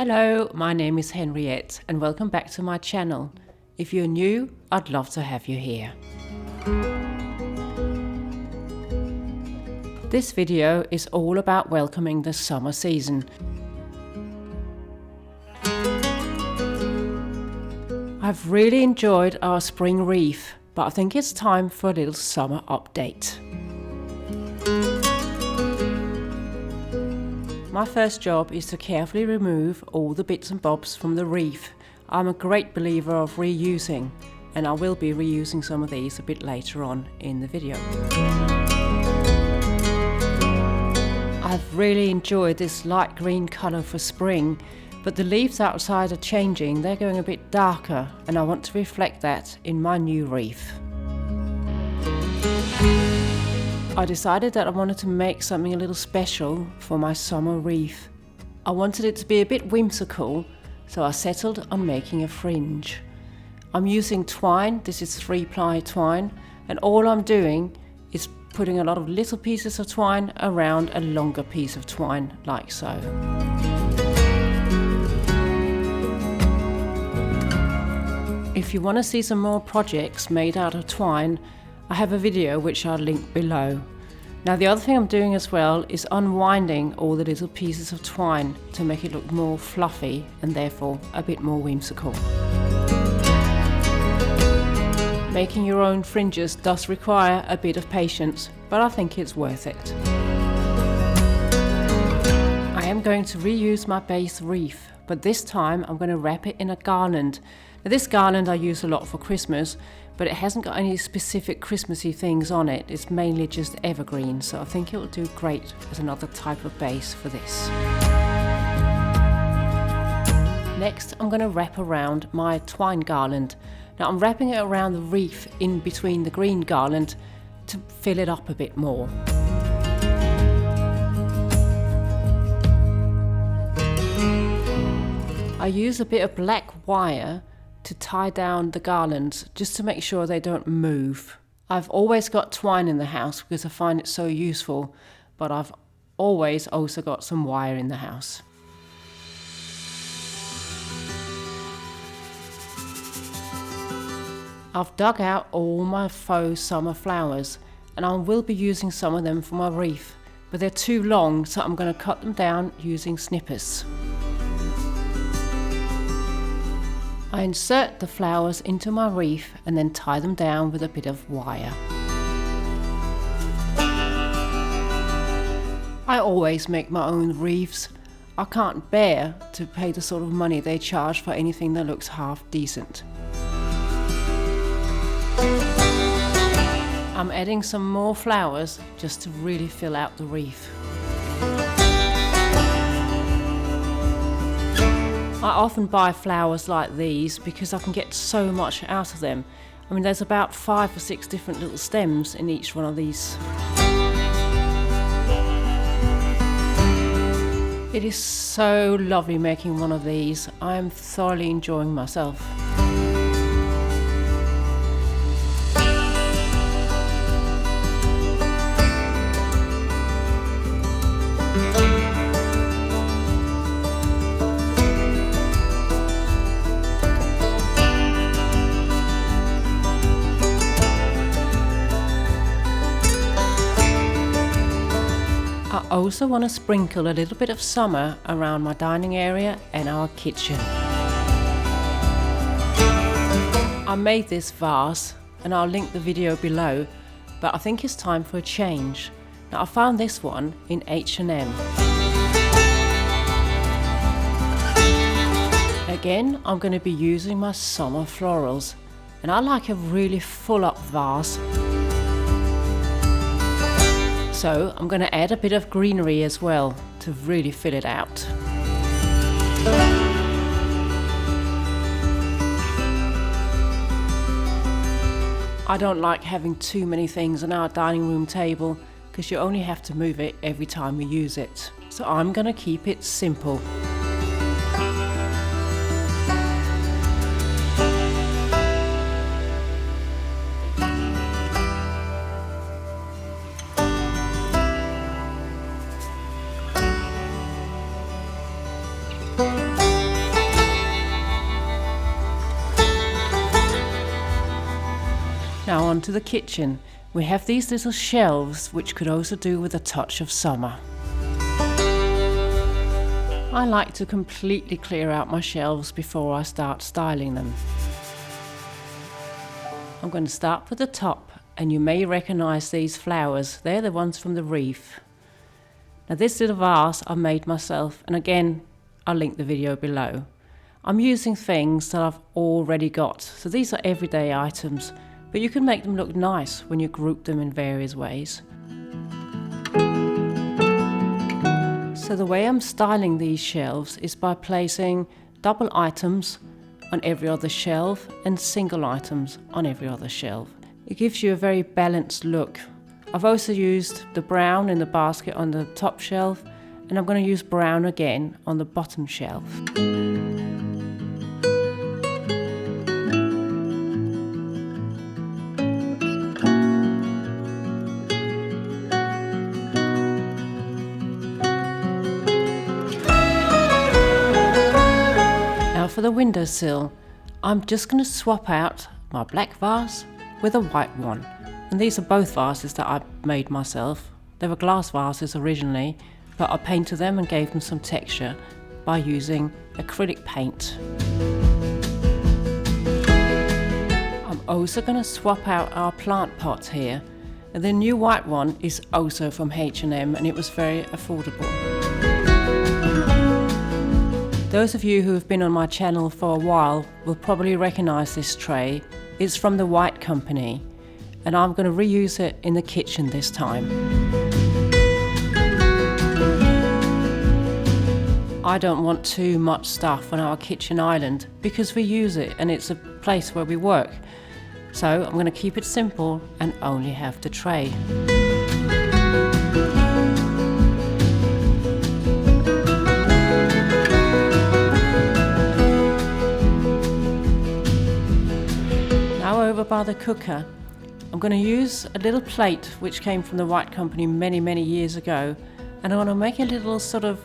Hello, my name is Henriette and welcome back to my channel. If you're new, I'd love to have you here. This video is all about welcoming the summer season. I've really enjoyed our spring wreath, but I think it's time for a little summer update. My first job is to carefully remove all the bits and bobs from the wreath. I'm a great believer of reusing, and I will be reusing some of these a bit later on in the video. I've really enjoyed this light green colour for spring, but the leaves outside are changing, they're going a bit darker, and I want to reflect that in my new wreath. I decided that I wanted to make something a little special for my summer wreath. I wanted it to be a bit whimsical, so I settled on making a fringe. I'm using twine, this is 3-ply twine, and all I'm doing is putting a lot of little pieces of twine around a longer piece of twine, like so. If you want to see some more projects made out of twine, I have a video which I'll link below. Now the other thing I'm doing as well is unwinding all the little pieces of twine to make it look more fluffy and therefore a bit more whimsical. Making your own fringes does require a bit of patience, but I think it's worth it. I am going to reuse my base wreath, but this time I'm going to wrap it in a garland. Now this garland I use a lot for Christmas, but it hasn't got any specific Christmassy things on it. It's mainly just evergreen, so I think it will do great as another type of base for this. Next, I'm going to wrap around my twine garland. Now I'm wrapping it around the wreath in between the green garland to fill it up a bit more. I use a bit of black wire to tie down the garlands just to make sure they don't move. I've always got twine in the house because I find it so useful, but I've always also got some wire in the house. I've dug out all my faux summer flowers and I will be using some of them for my wreath, but they're too long, so I'm going to cut them down using snippers. I insert the flowers into my wreath and then tie them down with a bit of wire. I always make my own wreaths. I can't bear to pay the sort of money they charge for anything that looks half decent. I'm adding some more flowers just to really fill out the wreath. I often buy flowers like these because I can get so much out of them. I mean, there's about 5 or 6 different little stems in each one of these. It is so lovely making one of these. I am thoroughly enjoying myself. I also want to sprinkle a little bit of summer around my dining area and our kitchen. I made this vase and I'll link the video below, but I think it's time for a change. Now I found this one in H&M. Again, I'm going to be using my summer florals, and I like a really full up vase. So I'm going to add a bit of greenery as well to really fill it out. I don't like having too many things on our dining room table because you only have to move it every time you use it. So I'm going to keep it simple. on to the kitchen. We have these little shelves which could also do with a touch of summer. I like to completely clear out my shelves before I start styling them. I'm going to start with the top, and you may recognise these flowers. They're the ones from the Wreath. Now this little vase I made myself, and again I'll link the video below. I'm using things that I've already got, so these are everyday items, but you can make them look nice when you group them in various ways. So the way I'm styling these shelves is by placing double items on every other shelf and single items on every other shelf. It gives you a very balanced look. I've also used the brown in the basket on the top shelf, and I'm going to use brown again on the bottom shelf. For the windowsill, I'm just going to swap out my black vase with a white one. And these are both vases that I made myself. They were glass vases originally, but I painted them and gave them some texture by using acrylic paint. I'm also going to swap out our plant pots here. And the new white one is also from H&M, and it was very affordable. Those of you who have been on my channel for a while will probably recognise this tray. It's from the White company, and I'm going to reuse it in the kitchen this time. I don't want too much stuff on our kitchen island because we use it and it's a place where we work. So I'm going to keep it simple and only have the tray. Over by the cooker, I'm going to use a little plate which came from the White company many years ago, and I want to make a little sort of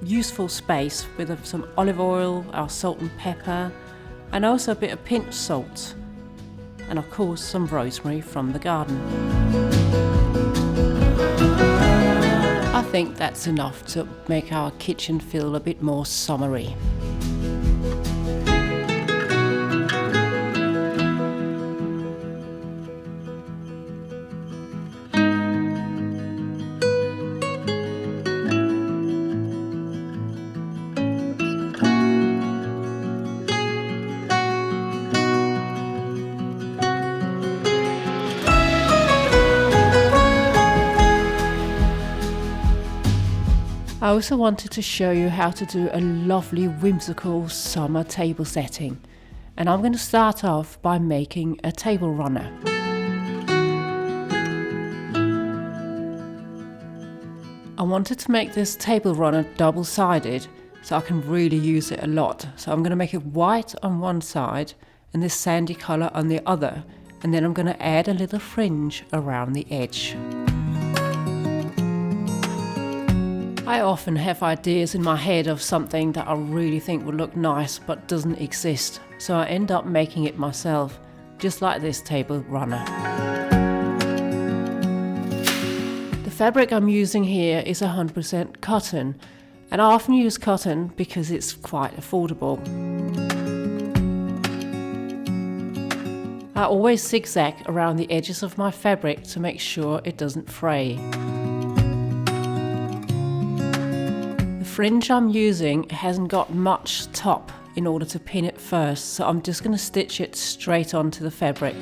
useful space with some olive oil, our salt and pepper, and also a bit of pinch salt, and of course some rosemary from the garden. I think that's enough to make our kitchen feel a bit more summery. I also wanted to show you how to do a lovely whimsical summer table setting, and I'm going to start off by making a table runner. I wanted to make this table runner double-sided so I can really use it a lot. So I'm going to make it white on one side and this sandy colour on the other, and then I'm going to add a little fringe around the edge. I often have ideas in my head of something that I really think would look nice but doesn't exist, so I end up making it myself, just like this table runner. The fabric I'm using here is 100% cotton, and I often use cotton because it's quite affordable. I always zigzag around the edges of my fabric to make sure it doesn't fray. The fringe I'm using hasn't got much top in order to pin it first, so I'm just going to stitch it straight onto the fabric.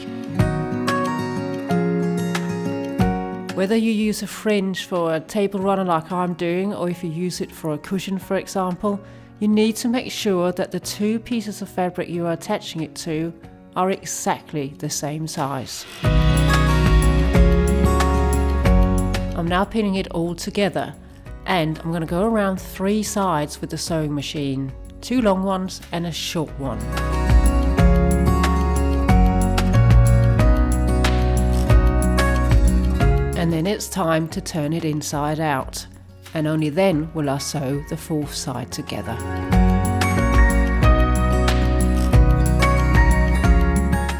Whether you use a fringe for a table runner like I'm doing, or if you use it for a cushion for example, you need to make sure that the two pieces of fabric you are attaching it to are exactly the same size. I'm now pinning it all together, and I'm going to go around 3 sides with the sewing machine, 2 long ones and a short one. And then it's time to turn it inside out, and only then will I sew the 4th side together.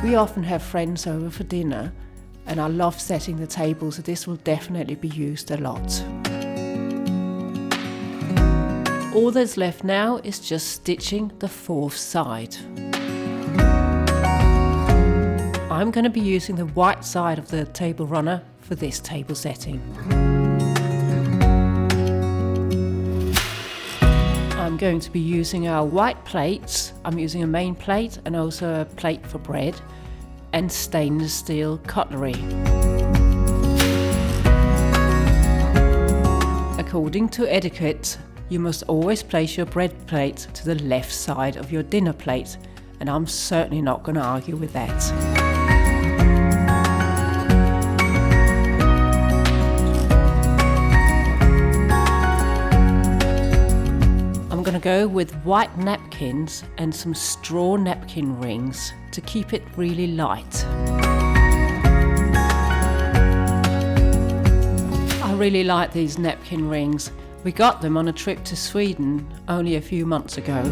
We We often have friends over for dinner, and I love setting the table, so this will definitely be used a lot. All that's left now is just stitching the fourth side. I'm going to be using the white side of the table runner for this table setting. I'm going to be using our white plates. I'm using a main plate and also a plate for bread, and stainless steel cutlery. According to etiquette, you must always place your bread plate to the left side of your dinner plate, and I'm certainly not going to argue with that. I'm going to go with white napkins and some straw napkin rings to keep it really light. I really like these napkin rings. We got them on a trip to Sweden only a few months ago.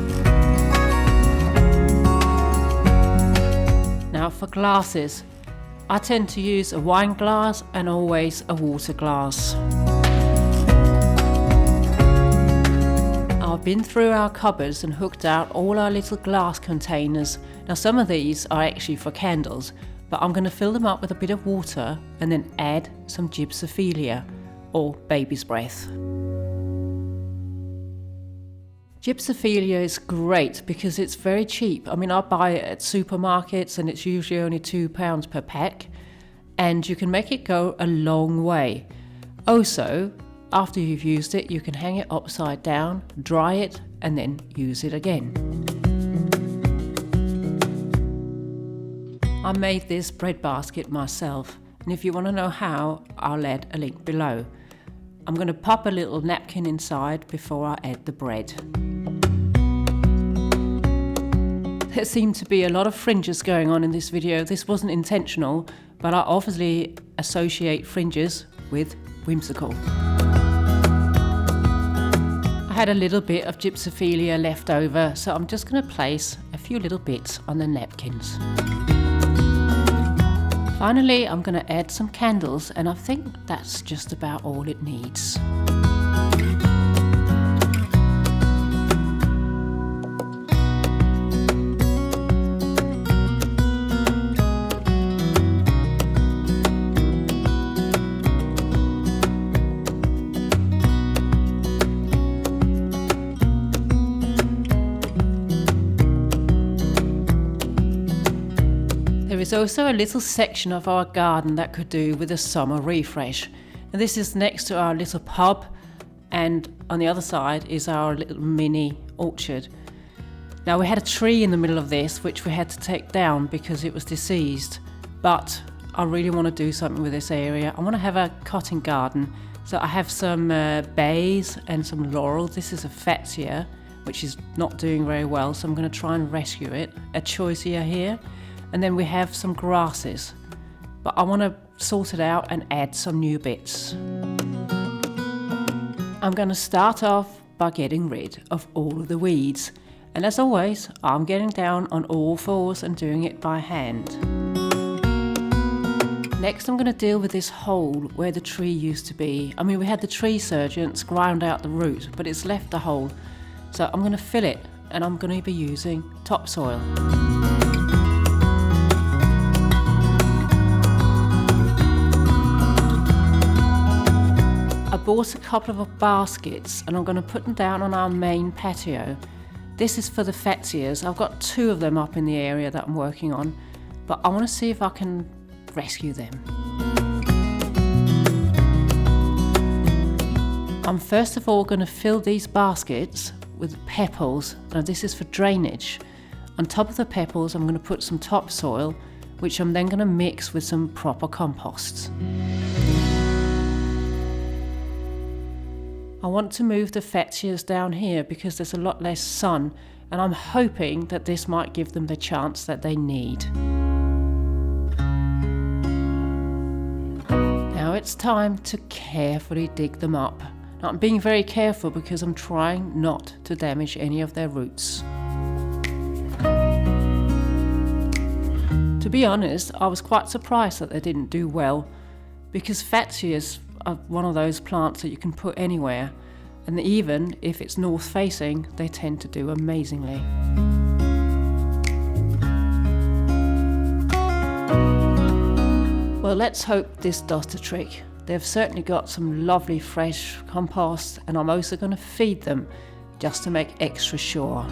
Now for glasses, I tend to use a wine glass and always a water glass. I've been through our cupboards and hooked out all our little glass containers. Now some of these are actually for candles, but I'm going to fill them up with a bit of water and then add some gypsophilia, or baby's breath. Gypsophilia is great because it's very cheap. I mean, I buy it at supermarkets and it's usually only £2 per pack, and you can make it go a long way. Also, after you've used it, you can hang it upside down, dry it, and then use it again. I made this bread basket myself, and if you want to know how, I'll add a link below. I'm going to pop a little napkin inside before I add the bread. There seemed to be a lot of fringes going on in this video. This wasn't intentional, but I obviously associate fringes with whimsical. I had a little bit of gypsophilia left over, so I'm just going to place a few little bits on the napkins. Finally, I'm going to add some candles, and I think that's just about all it needs. There is also a little section of our garden that could do with a summer refresh. And this is next to our little pub, and on the other side is our little mini orchard. Now we had a tree in the middle of this which we had to take down because it was diseased, but I really want to do something with this area. I want to have a cotton garden, so I have some bays and some laurel. This is a fatsia which is not doing very well, so I'm going to try and rescue it. A choicea here. And then we have some grasses, but I want to sort it out and add some new bits. I'm going to start off by getting rid of all of the weeds. And as always, I'm getting down on all fours and doing it by hand. Next, I'm going to deal with this hole where the tree used to be. I mean, we had the tree surgeons ground out the root, but it's left a hole. So I'm going to fill it, and I'm going to be using topsoil. I bought a couple of baskets and I'm going to put them down on our main patio. This is for the fatsias. I've got 2 of them up in the area that I'm working on, but I want to see if I can rescue them. I'm first of all going to fill these baskets with pebbles. Now this is for drainage. On top of the pebbles I'm going to put some topsoil, which I'm then going to mix with some proper compost. I want to move the fatsias down here because there's a lot less sun, and I'm hoping that this might give them the chance that they need. Now it's time to carefully dig them up. Now I'm being very careful because I'm trying not to damage any of their roots. To be honest, I was quite surprised that they didn't do well, because Fatsias are one of those plants that you can put anywhere, and even if it's north facing, they tend to do amazingly. Well, let's hope this does the trick. They've certainly got some lovely fresh compost, and I'm also going to feed them just to make extra sure.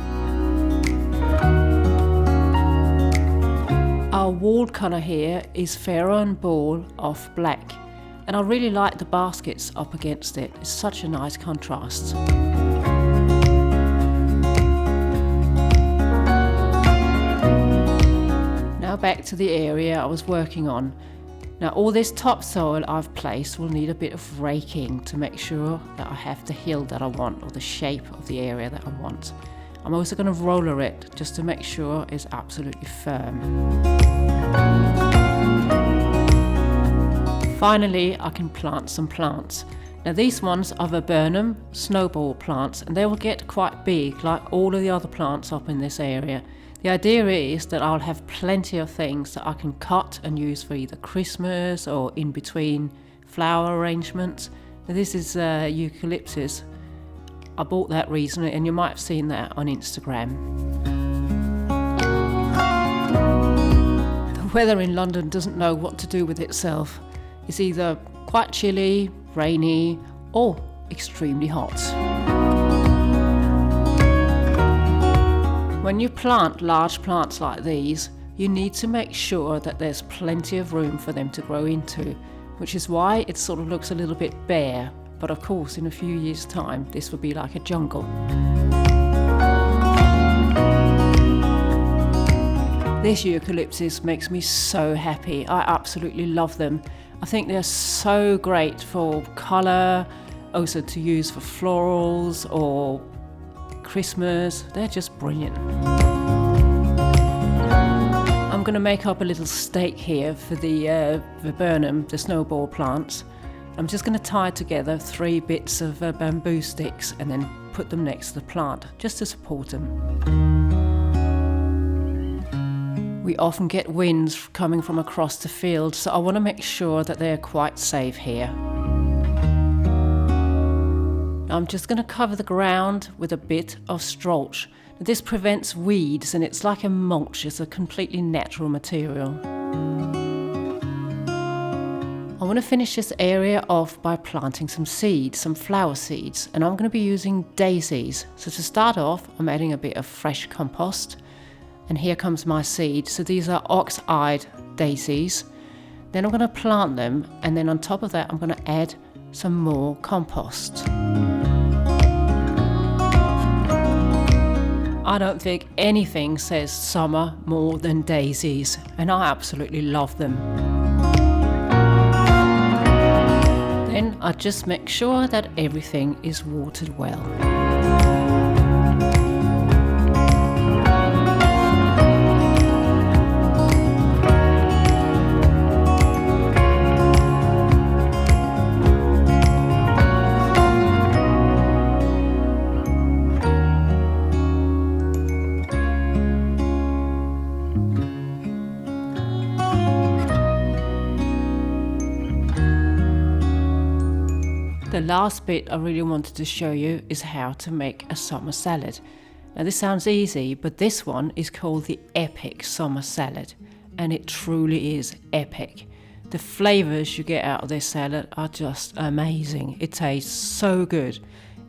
Our wall colour here is Pharaoh and Ball off black, and I really like the baskets up against it. It's such a nice contrast. Now back to the area I was working on. Now all this topsoil I've placed will need a bit of raking to make sure that I have the hill that I want, or the shape of the area that I want. I'm also going to roller it just to make sure it's absolutely firm. Finally, I can plant some plants. Now these ones are viburnum snowball plants, and they will get quite big like all of the other plants up in this area. The idea is that I'll have plenty of things that I can cut and use for either Christmas or in between flower arrangements. Now this is eucalyptus. I bought that recently, and you might have seen that on Instagram. The weather in London doesn't know what to do with itself. It's either quite chilly, rainy, or extremely hot. When you plant large plants like these, you need to make sure that there's plenty of room for them to grow into, which is why it sort of looks a little bit bare. But of course, in a few years' time, this will be like a jungle. This eucalyptus makes me so happy. I absolutely love them. I think they're so great for colour, also to use for florals or Christmas. They're just brilliant. I'm going to make up a little stake here for the viburnum, the snowball plants. I'm just going to tie together 3 bits of bamboo sticks and then put them next to the plant, just to support them. We often get winds coming from across the field, so I want to make sure that they're quite safe here. I'm just going to cover the ground with a bit of strolch. This prevents weeds, and it's like a mulch. It's a completely natural material. I want to finish this area off by planting some seeds, some flower seeds, and I'm going to be using daisies. So to start off, I'm adding a bit of fresh compost, and here comes my seed. So these are ox-eyed daisies. Then I'm going to plant them, and then on top of that, I'm going to add some more compost. I don't think anything says summer more than daisies, and I absolutely love them. Then I just make sure that everything is watered well. The last bit I really wanted to show you is how to make a summer salad. Now this sounds easy, but this one is called the epic summer salad, and it truly is epic. The flavours you get out of this salad are just amazing. It tastes so good,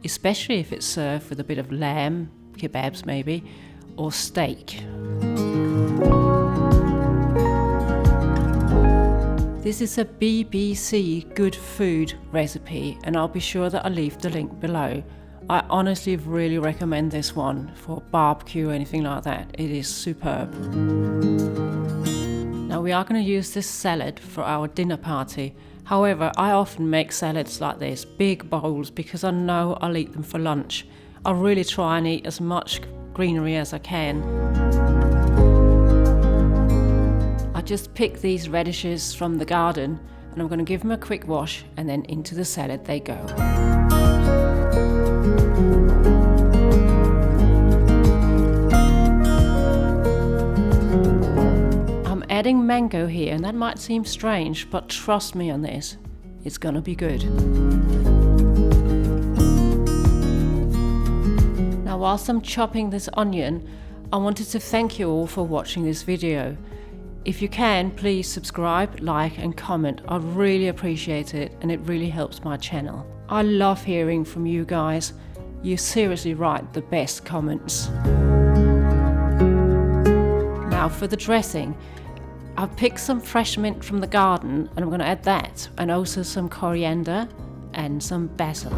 especially if it's served with a bit of lamb, kebabs maybe, or steak. This is a BBC Good Food recipe, and I'll be sure that I'll leave the link below. I honestly really recommend this one for barbecue or anything like that. It is superb. Now we are going to use this salad for our dinner party. However, I often make salads like this, big bowls, because I know I'll eat them for lunch. I really try and eat as much greenery as I can. I just pick these radishes from the garden, and I'm going to give them a quick wash, and then into the salad they go. adding mango here, and that might seem strange, but trust me on this, it's gonna be good. Now whilst I'm chopping this onion, I wanted to thank you all for watching this video. If you can, please subscribe, like and comment. I really appreciate it, and it really helps my channel. I love hearing from you guys. You seriously write the best comments. Now for the dressing, I've picked some fresh mint from the garden and I'm going to add that, and also some coriander and some basil.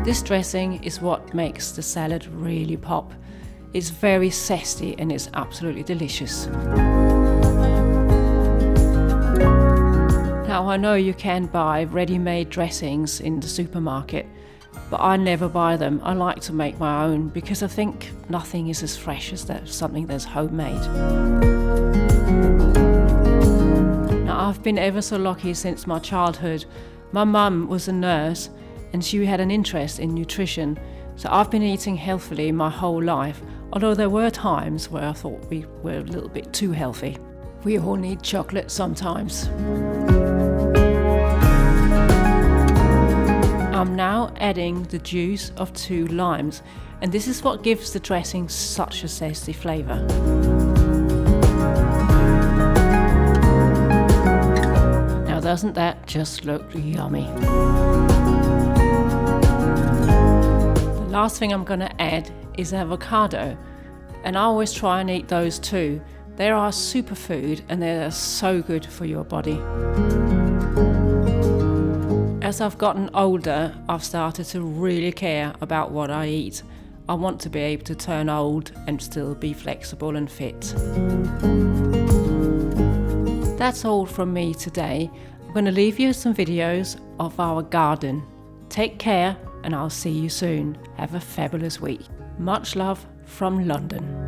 This dressing is what makes the salad really pop. It's very zesty and it's absolutely delicious. Now I know you can buy ready-made dressings in the supermarket, but I never buy them. I like to make my own because I think nothing is as fresh as something that's homemade. Now I've been ever so lucky since my childhood. My mum was a nurse and she had an interest in nutrition, so I've been eating healthily my whole life, although there were times where I thought we were a little bit too healthy. We all need chocolate sometimes. I'm now adding the juice of 2 limes, and this is what gives the dressing such a zesty flavour. Now doesn't that just look yummy? The last thing I'm going to add is avocado, and I always try and eat those too. They are a superfood and they're so good for your body. As I've gotten older, I've started to really care about what I eat. I want to be able to turn old and still be flexible and fit. That's all from me today. I'm going to leave you some videos of our garden. Take care and I'll see you soon. Have a fabulous week. Much love from London.